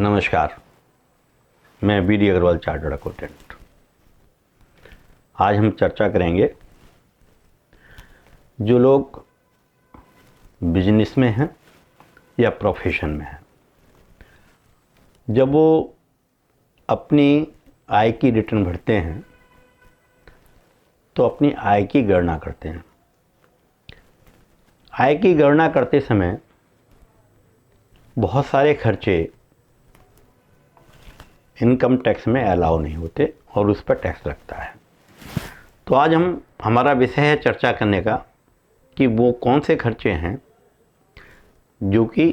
नमस्कार, मैं B D Agarwal chartered accountant. आज हम चर्चा करेंगे जो लोग बिजनेस में हैं या प्रोफेशन में हैं, जब वो अपनी आय की रिटर्न भरते हैं तो अपनी आय की गणना करते हैं। आय की गणना करते समय बहुत सारे खर्चे इनकम टैक्स में अलाउ नहीं होते और उस पर टैक्स लगता है। तो आज हमारा विषय है चर्चा करने का कि वो कौन से खर्चे हैं जो कि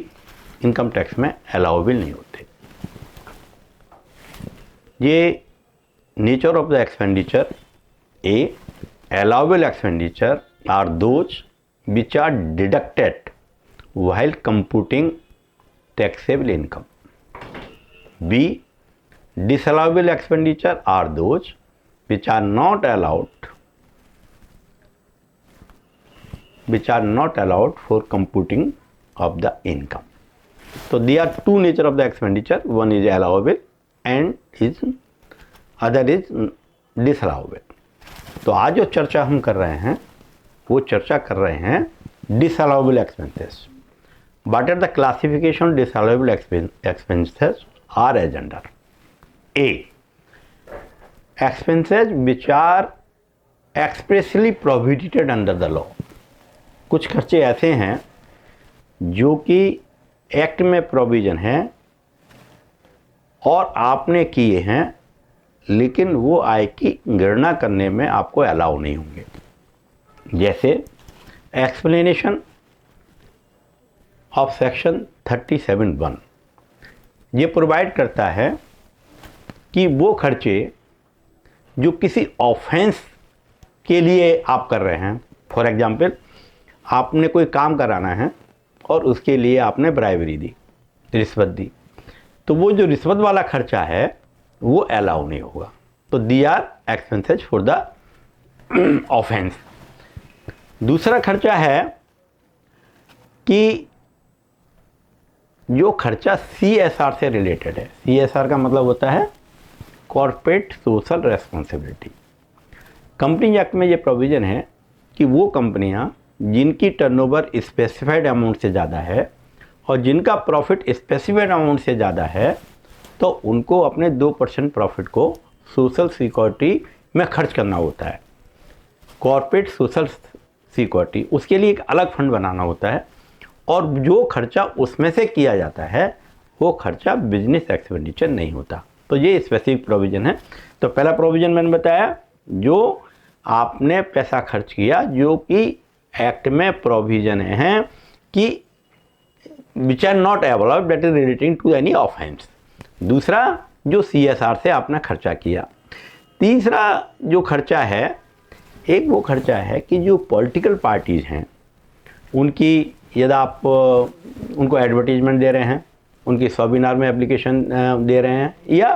इनकम टैक्स में अलाउेबल नहीं होते। ये nature of the expenditure a allowable expenditure are those which are deducted while computing taxable income. B. Disallowable expenditure are those which are not allowed for computing of the income. So there are two nature of the expenditure. One is allowable and other is disallowable. तो आज जो चर्चा हम कर रहे हैं वो चर्चा कर रहे हैं disallowable expenses. What are the classification of disallowable expenses are as under A. Expenses which are expressly prohibited under the law. कुछ खर्चे ऐसे हैं जो कि एक्ट में प्रोविजन है और आपने किए हैं, लेकिन वो आय की गणना करने में आपको अलाउ नहीं होंगे। जैसे एक्सप्लेनेशन ऑफ सेक्शन 37(1) ये प्रोवाइड करता है कि वो खर्चे जो किसी ऑफेंस के लिए आप कर रहे हैं, फॉर एग्जांपल आपने कोई काम कराना है और उसके लिए आपने ब्राइबरी दी, रिश्वत दी, तो वो जो रिश्वत वाला खर्चा है वो अलाउ नहीं होगा। तो these are expenses for the offence. दूसरा खर्चा है कि जो खर्चा CSR से रिलेटेड है। CSR का मतलब होता है corporate social responsibility. Company act में ये प्रोविज़न है कि वो कंपनियां जिनकी टर्नओवर स्पेसिफाइड अमाउंट से ज़्यादा है और जिनका प्रॉफिट स्पेसिफाइड अमाउंट से ज़्यादा है, तो उनको अपने 2% प्रॉफिट को सोशल सिक्योरिटी में खर्च करना होता है। कॉर्पोरेट सोशल सिक्योरिटी, उसके लिए एक अलग फंड बनाना होता है और जो खर्चा उसमें से किया जाता है वो खर्चा बिजनेस एक्सपेंडिचर नहीं होता। तो ये स्पेसिफिक प्रोविज़न है। तो पहला प्रोविज़न मैंने बताया, जो आपने पैसा खर्च किया जो कि एक्ट में प्रोविज़न है कि which are not allowed that is relating to any offence. दूसरा, जो CSR से आपने खर्चा किया। तीसरा जो खर्चा है, एक वो खर्चा है कि जो पॉलिटिकल पार्टीज़ हैं उनकी, यदि आप उनको एडवर्टीजमेंट दे रहे हैं, उनकी वेबिनार में एप्लीकेशन दे रहे हैं या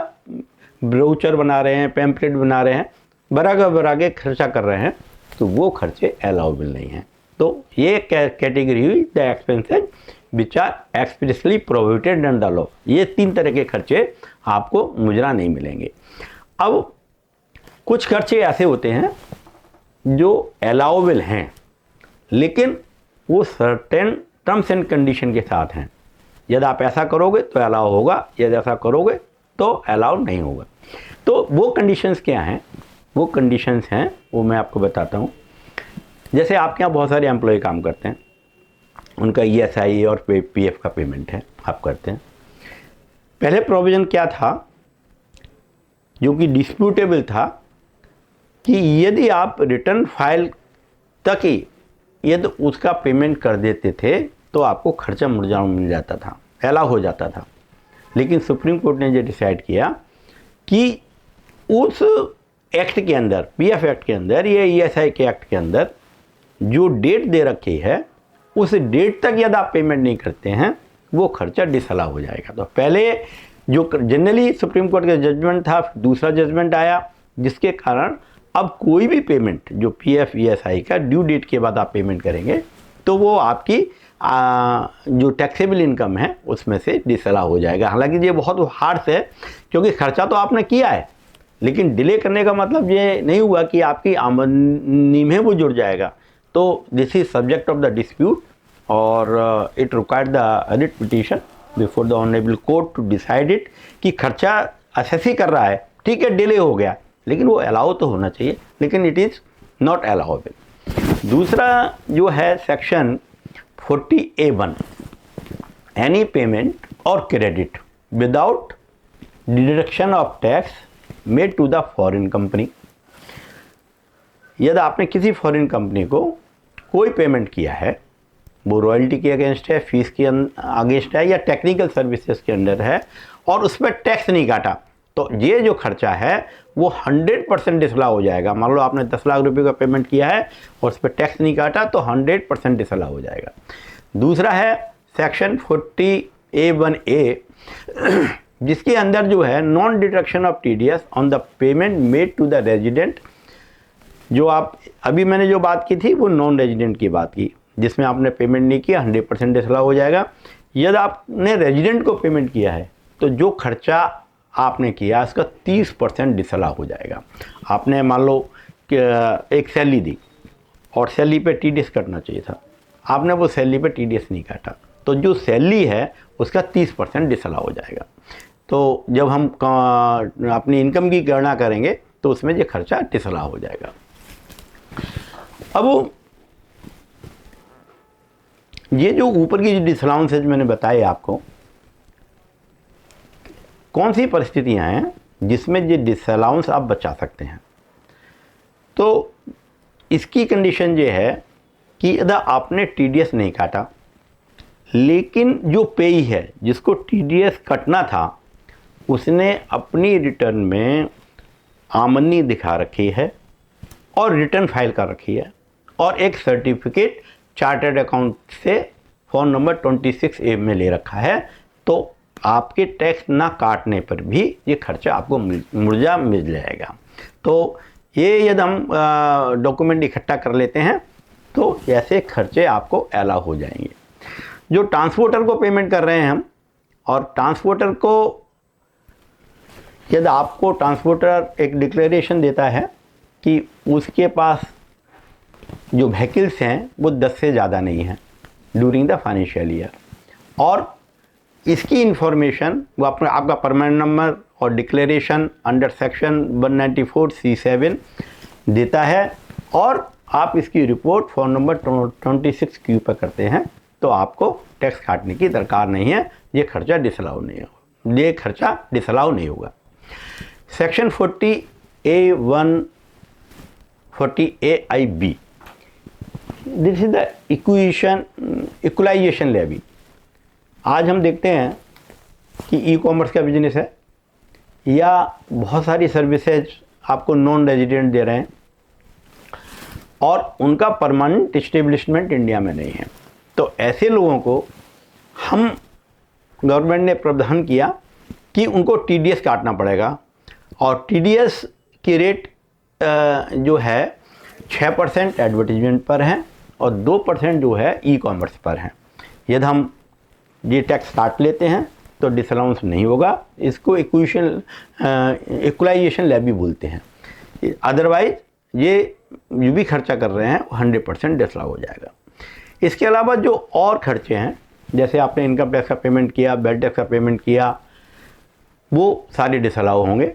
ब्रोचर बना रहे हैं, पैम्पलेट बना रहे हैं, बरागे खर्चा कर रहे हैं, तो वो खर्चे अलाउबल नहीं हैं। तो ये कैटेगरी हुई the expenses which are expressly prohibited under the law. ये 3 तरह के खर्चे आपको मुजरा नहीं मिलेंगे। अब कुछ खर्चे ऐसे होते हैं जो अलाउबल हैं, लेकिन वो सर्टेन टर्म्स एंड कंडीशन के साथ हैं। यदि आप ऐसा करोगे तो अलाउ होगा, यदि ऐसा करोगे तो अलाउ नहीं होगा। तो वो कंडीशंस क्या हैं? वो कंडीशंस हैं वो मैं आपको बताता हूँ। जैसे आपके यहाँ बहुत सारे एम्प्लॉय काम करते हैं, उनका ESI और PF का पेमेंट है, आप करते हैं। पहले प्रोविज़न क्या था जो कि डिस्प्यूटेबल था कि यदि आप रिटर्न फाइल तक ही यदि उसका पेमेंट कर देते थे तो आपको खर्चा मुर्जा मिल जाता था, अलाउ हो जाता था। लेकिन सुप्रीम कोर्ट ने ये डिसाइड किया कि उस एक्ट के अंदर, PF एक्ट के अंदर या ESI के एक्ट के अंदर जो डेट दे रखी है उस डेट तक यदि आप पेमेंट नहीं करते हैं वो खर्चा डिसअलाउ हो जाएगा। तो पहले जो जनरली सुप्रीम कोर्ट का जजमेंट था, दूसरा जजमेंट आया जिसके कारण अब कोई भी पेमेंट जो PF ESI का ड्यू डेट के बाद आप पेमेंट करेंगे तो वो आपकी जो टैक्सेबल इनकम है उसमें से डिसअलाउ हो जाएगा। हालांकि ये बहुत हार्ड है, क्योंकि खर्चा तो आपने किया है, लेकिन डिले करने का मतलब ये नहीं हुआ कि आपकी आमदनी में वो जुड़ जाएगा। तो this is subject of the dispute और it required the edit petition before the honourable court to decide it, कि खर्चा असेस ही कर रहा है, ठीक है डिले हो गया, लेकिन वो अलाउ तो होना चाहिए, लेकिन इट इज़ नॉट अलाउेबल। दूसरा जो है सेक्शन 40A(1), एनी पेमेंट और credit without deduction of tax made to the foreign company. यदि आपने किसी फॉरेन कंपनी को कोई पेमेंट किया है, वो रॉयल्टी के अगेंस्ट है, फीस के अगेंस्ट है, या टेक्निकल सर्विसेज के अंडर है, और उस पर टैक्स नहीं काटा, तो ये जो खर्चा है वो 100% डिसअलाउ हो जाएगा। मान लो आपने 10 लाख रुपए का पेमेंट किया है और उस पर टैक्स नहीं काटा, तो 100% डिसअलाउ हो जाएगा। दूसरा है सेक्शन 40A(1)(a), जिसके अंदर जो है non deduction of TDS on the payment made to the resident. जो आप अभी मैंने जो बात की थी वो नॉन रेजिडेंट की बात की, जिसमें आपने पेमेंट नहीं किया, 100% डिसअलाउ हो जाएगा। यदि आपने रेजिडेंट को पेमेंट किया है तो जो खर्चा आपने किया उसका 30% डिसअलाउ हो जाएगा। आपने मान लो कि एक सैलरी दी और सैलरी पे TDS कटना चाहिए था, आपने वो सैलरी पे TDS नहीं काटा, तो जो सैलरी है उसका 30% डिसअलाउ हो जाएगा। तो जब हम अपनी इनकम की गणना करेंगे तो उसमें ये खर्चा डिसअलाउ हो जाएगा। अब ये जो ऊपर की जो डिसअलाउंसेज मैंने बताए आपको, कौन सी परिस्थितियां हैं जिसमें ये डिसअलाउंस आप बचा सकते हैं। तो इसकी कंडीशन ये है कि यदि आपने TDS नहीं काटा, लेकिन जो पेई है जिसको TDS कटना था उसने अपनी रिटर्न में आमदनी दिखा रखी है और रिटर्न फाइल कर रखी है, और एक सर्टिफिकेट चार्टर्ड अकाउंट से फॉर्म नंबर 26A में ले रखा है, तो आपके टैक्स ना काटने पर भी ये खर्चा आपको मुर्जा मिल जाएगा। तो ये यदि हम डॉक्यूमेंट इकट्ठा कर लेते हैं तो ऐसे खर्चे आपको अलाउ हो जाएंगे। जो ट्रांसपोर्टर को पेमेंट कर रहे हैं हम, और ट्रांसपोर्टर को यदि आपको ट्रांसपोर्टर एक डिक्लेरेशन देता है कि उसके पास जो व्हीकल्स हैं वो 10 से ज़्यादा नहीं हैं ड्यूरिंग द फाइनेंशियल ईयर, और इसकी इंफॉर्मेशन वो आपका परमानेंट नंबर और डिक्लेरेशन अंडर सेक्शन 194(c)(7) देता है, और आप इसकी रिपोर्ट फॉर्म नंबर 26Q पर करते हैं, तो आपको टैक्स काटने की दरकार नहीं है, ये खर्चा डिसअलाउ नहीं होगा, ये खर्चा डिसअलाउ नहीं होगा। Section 40A(1), 40AIB, this is the equalisation levy. आज हम देखते हैं कि ई-कॉमर्स का बिजनेस है या बहुत सारी सर्विसेज आपको नॉन रेजिडेंट दे रहे हैं और उनका परमानेंट इस्टेब्लिशमेंट इंडिया में नहीं है, तो ऐसे लोगों को हम गवर्नमेंट ने प्रावधान किया कि उनको TDS काटना पड़ेगा, और TDS की रेट जो है 6% एडवर्टीजमेंट पर है और 2% जो है ई-कॉमर्स पर है। यदि हम ये टैक्स काट लेते हैं तो डिसअलाउंस नहीं होगा, इसको इक्वलाइजेशन लेवी बोलते हैं। अदरवाइज ये जो भी खर्चा कर रहे हैं 100% डिसअलाउ हो जाएगा। इसके अलावा जो और खर्चे हैं, जैसे आपने इनकम टैक्स का पेमेंट किया, वेल्थ टैक्स का पेमेंट किया, वो सारे डिसअलाउ होंगे।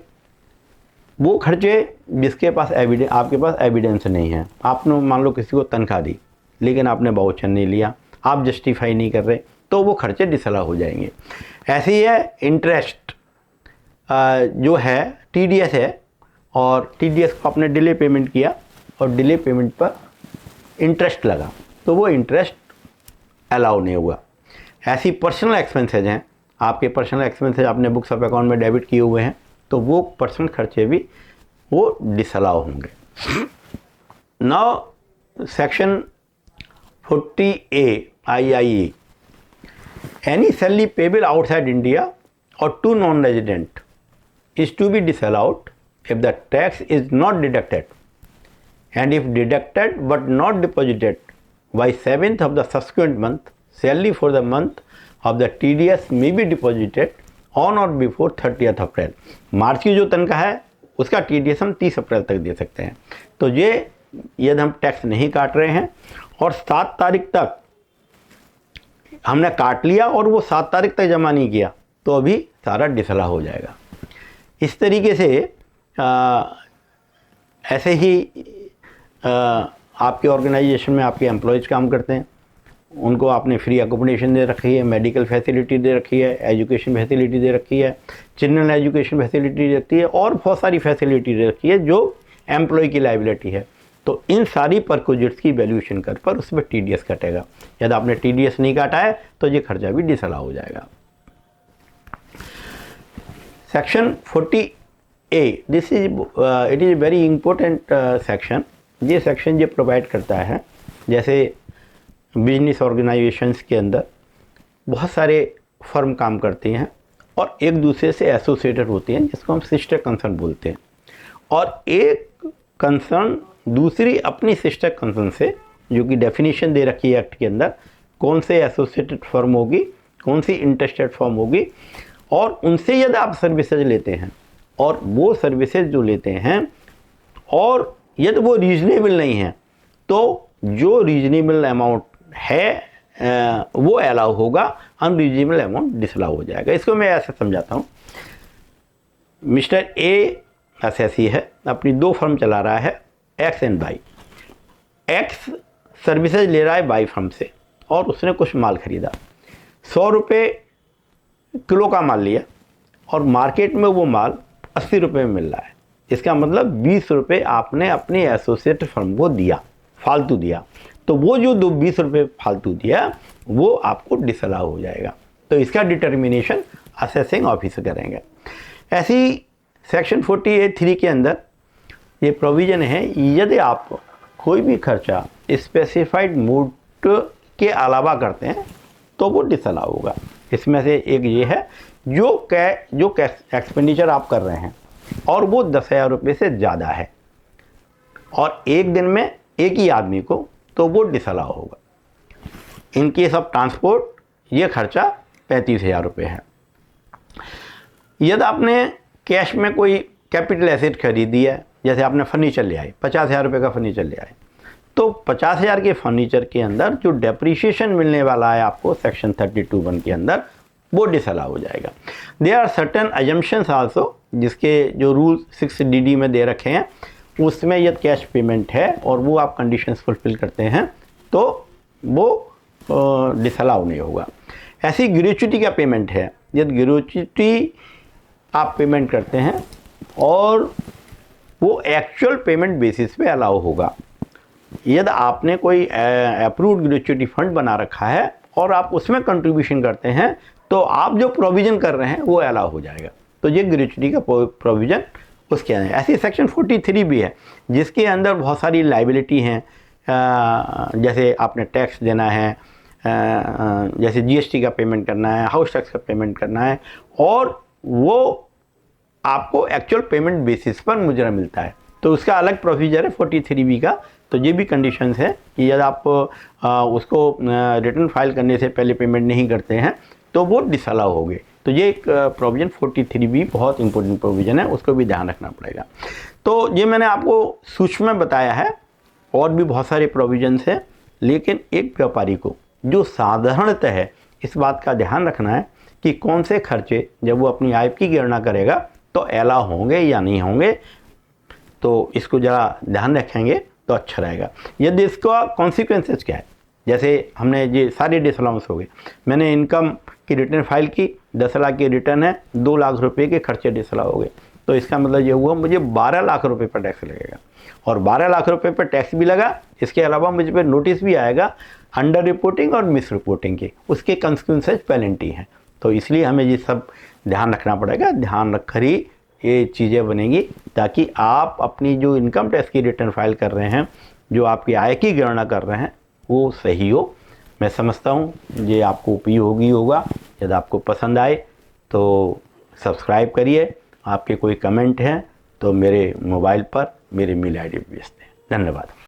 वो खर्चे जिसके पास एविडेंस, आपके पास एविडेंस नहीं है, आपने मान लो किसी को तनख्वाह दी लेकिन आपने वाउचर नहीं लिया, आप जस्टिफाई नहीं कर रहे, तो वो खर्चे डिसअलाउ हो जाएंगे। ऐसे ही है इंटरेस्ट, जो है TDS है, और TDS को आपने डिले पेमेंट किया और डिले पेमेंट पर इंटरेस्ट लगा, तो वो इंटरेस्ट अलाउ नहीं हुआ। ऐसी पर्सनल एक्सपेंसेज हैं, आपके पर्सनल एक्सपेंसेज आपने बुक्स ऑफ अकाउंट में डेबिट किए हुए हैं, तो वो पर्सनल खर्चे भी वो डिसअलाउ होंगे। Now section 40A(IIA), any salary payable outside India or to non-resident is to be disallowed if the tax is not deducted, and if deducted but not deposited by 7th of the subsequent month salary for the month of the TDS may be deposited on और before 30th अप्रैल। मार्च की जो तनख्वाह है उसका TDS हम 30 अप्रैल तक दे सकते हैं। तो ये यदि हम टैक्स नहीं काट रहे हैं और 7 तारीख तक हमने काट लिया और वो 7 तारीख तक जमा नहीं किया तो अभी सारा डिसअलाउ हो जाएगा। इस तरीके से ऐसे ही आपके ऑर्गेनाइजेशन में आपके एम्प्लॉयज़ काम करते हैं, उनको आपने फ्री अकोमोडेशन दे रखी है, मेडिकल फैसिलिटी दे रखी है, एजुकेशन फैसिलिटी दे रखी है, चिल्ड्रन एजुकेशन फैसिलिटी दे रखी है और बहुत सारी फैसिलिटी दे रखी है जो एम्प्लॉय की लाइबिलिटी है। तो इन सारी परक्विजिट्स की वैल्यूएशन कर पर उस पर TDS कटेगा। यदि आपने TDS नहीं काटा है तो ये खर्चा भी डिसअलाउ हो जाएगा। Section 40A, this is it is very important section. ये सेक्शन ये प्रोवाइड करता है, जैसे बिजनेस ऑर्गेनाइजेशंस के अंदर बहुत सारे फर्म काम करते हैं और एक दूसरे से एसोसिएटेड होते हैं, जिसको हम सिस्टर कंसर्न बोलते हैं, और एक कंसर्न दूसरी अपनी सिस्टर कंसर्न से, जो कि डेफिनेशन दे रखी है एक्ट के अंदर, कौन से एसोसिएटेड फर्म होगी, कौन सी इंटरेस्टेड फर्म होगी, और उनसे यदि आप सर्विसेज लेते हैं और वो सर्विसेज जो लेते हैं और यदि वो रीजनेबल नहीं है तो जो रीजनेबल अमाउंट है वो अलाउ होगा, अनरीजनेबल अमाउंट डिसअलाउ हो जाएगा। इसको मैं ऐसे समझाता हूँ। मिस्टर A एसएससी है, अपनी 2 फर्म चला रहा है, X and Y। X services ले रहा है Y फर्म से और उसने कुछ माल खरीदा, 100 रुपये किलो का माल लिया और मार्केट में वो माल 80 रुपये में मिल रहा है। इसका मतलब 20 रुपये आपने अपनी एसोसिएट फर्म को दिया, फालतू दिया। तो वो जो 20 रुपये फालतू दिया वो आपको डिसअलाउ हो जाएगा। तो इसका डिटर्मिनेशन असेसिंग ऑफिसर करेंगे। ऐसी सेक्शन 40A(3) के अंदर ये प्रोविज़न है, यदि आप कोई भी खर्चा स्पेसिफाइड मोड के अलावा करते हैं तो वो डिसअलाउ होगा। इसमें से एक ये है जो एक्सपेंडिचर आप कर रहे हैं और वो 10,000 रुपये से ज़्यादा है और एक दिन में एक ही आदमी को, तो वो डिसअलाउ होगा। इन केस ऑफ ट्रांसपोर्ट ये खर्चा 35,000 रुपये है। यदि आपने कैश में कोई कैपिटल एसेट खरीदी है, जैसे आपने फर्नीचर ले आए, 50,000 रुपये का फर्नीचर ले आए, तो 50,000 के फर्नीचर के अंदर जो डेप्रीशिएशन मिलने वाला है आपको सेक्शन 32(1) के अंदर, वो डिसअलाउ हो जाएगा। There are certain assumptions also, जिसके जो रूल 6DD में दे रखे हैं, उसमें यदि कैश पेमेंट है और वो आप कंडीशंस फुलफिल करते हैं तो वो डिसअलाउ नहीं होगा। ऐसी ग्रेच्युटी का पेमेंट है, यदि ग्रेच्युटी आप पेमेंट करते हैं और वो एक्चुअल पेमेंट बेसिस पे अलाउ होगा। यदि आपने कोई अप्रूव्ड ग्रेच्युटी फंड बना रखा है और आप उसमें कंट्रीब्यूशन करते हैं तो आप जो प्रोविज़न कर रहे हैं वो अलाउ हो जाएगा। तो ये ग्रेच्युटी का प्रोविज़न उसके अंदर। ऐसी सेक्शन 43 भी है, जिसके अंदर बहुत सारी लाइबिलिटी हैं, जैसे आपने टैक्स देना है, जैसे GST का पेमेंट करना है, हाउस टैक्स का पेमेंट करना है, और वो आपको एक्चुअल पेमेंट बेसिस पर मुजरा मिलता है। तो उसका अलग प्रोसीजर है 43B का। तो ये भी कंडीशंस है कि यदि आप उसको रिटर्न फाइल करने से पहले पेमेंट नहीं करते हैं तो वो डिसअलाउ होंगे। तो ये एक प्रोविज़न 43B बहुत इंपॉर्टेंट प्रोविज़न है, उसको भी ध्यान रखना पड़ेगा। तो ये मैंने आपको सूक्ष्म में बताया है, और भी बहुत सारे प्रोविज़न्स हैं, लेकिन एक व्यापारी को जो साधारणतः है इस बात का ध्यान रखना है कि कौन से खर्चे जब वो अपनी आय की गणना करेगा तो अलाउ होंगे या नहीं होंगे। तो इसको ज़रा ध्यान रखेंगे तो अच्छा रहेगा। यदि इसका कॉन्सिक्वेंसेस क्या है, जैसे हमने ये सारे डिसअलाउंस हो गए, मैंने इनकम की रिटर्न फाइल की, 10 लाख की रिटर्न है, 2 लाख रुपए के खर्चे डिसअलाउ हो गए, तो इसका मतलब ये हुआ मुझे 12 लाख रुपए पर टैक्स लगेगा, और 12 लाख रुपए पर टैक्स भी लगा, इसके अलावा मुझे पे नोटिस भी आएगा अंडर रिपोर्टिंग और मिस रिपोर्टिंग की, उसके कंसिक्वेंसेस पेनल्टी हैं। तो इसलिए हमें ये सब ध्यान रखना पड़ेगा। ध्यान रखकर ही ये चीज़ें बनेंगी, ताकि आप अपनी जो इनकम टैक्स की रिटर्न फाइल कर रहे हैं, जो आपकी आय की गणना कर रहे हैं, वो सही हो। मैं समझता हूँ ये आपको उपयोगी होगा। यदि आपको पसंद आए तो सब्सक्राइब करिए। आपके कोई कमेंट हैं तो मेरे मोबाइल पर मेरे मेल ID पे भेजते हैं। धन्यवाद।